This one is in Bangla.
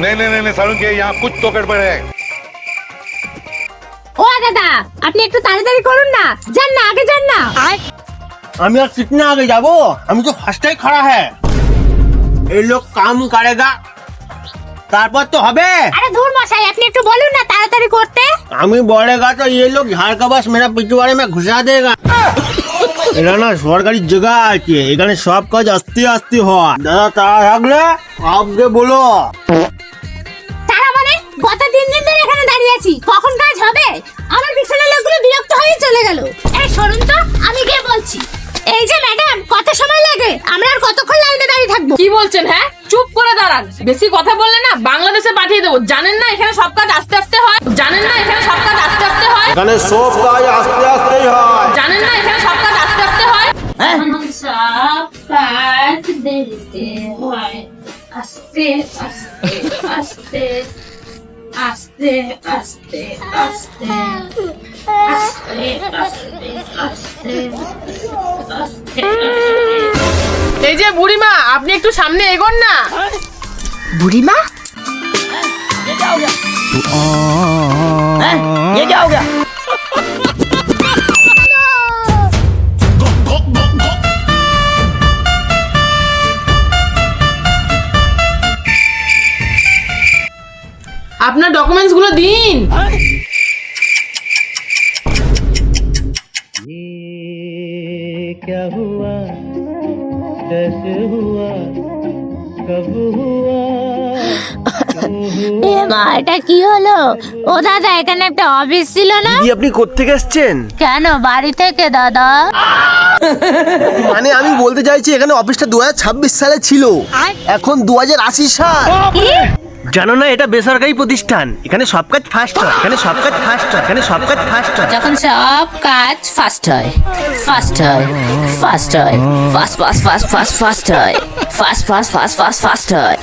नहीं नहीं नहीं सारुण के यहाँ कुछ तो गड़बड़ है। ও দাদা, আপনি একটু তাড়াতাড়ি করুন না, যান না, আগে যান না। আমি আর कितना आगे जाबो, আমি তো ফার্স্টে खड़ा है। এই লোক কাম করেগা, তারপর তো হবে। আরে ধুর মশাই, আপনি একটু বলুন না তাড়াতাড়ি করতে। আমি বলেগা তো ये लोग झाड़ का बस मेरा पिछवाड़े में घुसा देगा। এটা না সরকারি জায়গা আছে, এখানে সব কাজ আস্তে আস্তে হয়। দাদা তারা থাকলে আগে বলো। তারা মানে গত 3 দিন ধরে এখানে দাঁড়িয়ে আছি, কখন কাজ হবে? আমার পিছনের লোকগুলো বিরক্ত হয়ে চলে গেল। এই শুনুন তো, আমি গিয়ে বলছি। এই যে ম্যাডাম, কত সময় লাগে? আমরা আর কতক্ষণ লাইনে দাঁড়িয়ে থাকবো? কি বলছেন? হ্যাঁ, চুপ করে দাঁড়ান। বেশি কথা বললে না বাংলাদেশে পাঠিয়ে দেবো। জানেন না এখানে সব কাজ আস্তে আস্তে হয়? জানেন না এখানে সব কাজ আস্তে আস্তে হয়? এখানে সব কাজ আস্তে আস্তেই হয়। জানেন না এখানে সব কাজ আস্তে আস্তে হয়? সব কাজ দেরিতে হয়, আস্তে আস্তে আস্তে আস্তে আস্তে আস্তে আস্তে আস্তে আস্তে। এই যে বুড়িমা, আপনি একটু সামনে এগোন না। বুড়িমা, ये क्या हो गया? আপনার ডকুমেন্টস গুলো দিন। क्या हुआ, कैसे हुआ, कब हुआ? এ মা, এটা কি হলো? ও দাদা, এখানে একটা অফিস ছিল না? কি আপনি কোত্থেকে এসেছেন? কেন, বাড়ি থেকে দাদা। মানে আমি বলতে চাইছি এখানে অফিসটা 2026 সালে ছিল, এখন 2080 সাল। জানো না এটা বেসরকারি প্রতিষ্ঠান, এখানে সব কাজ ফাস্ট হয়, এখানে সব কাজ ফাস্ট হয়, এখানে সব কাজ ফাস্ট হয়। যখন সব কাজ ফাস্ট হয়, ফাস্ট হয়, ফাস্ট হয়, fast fast fast fast fast হয়, fast fast fast fast fast হয়।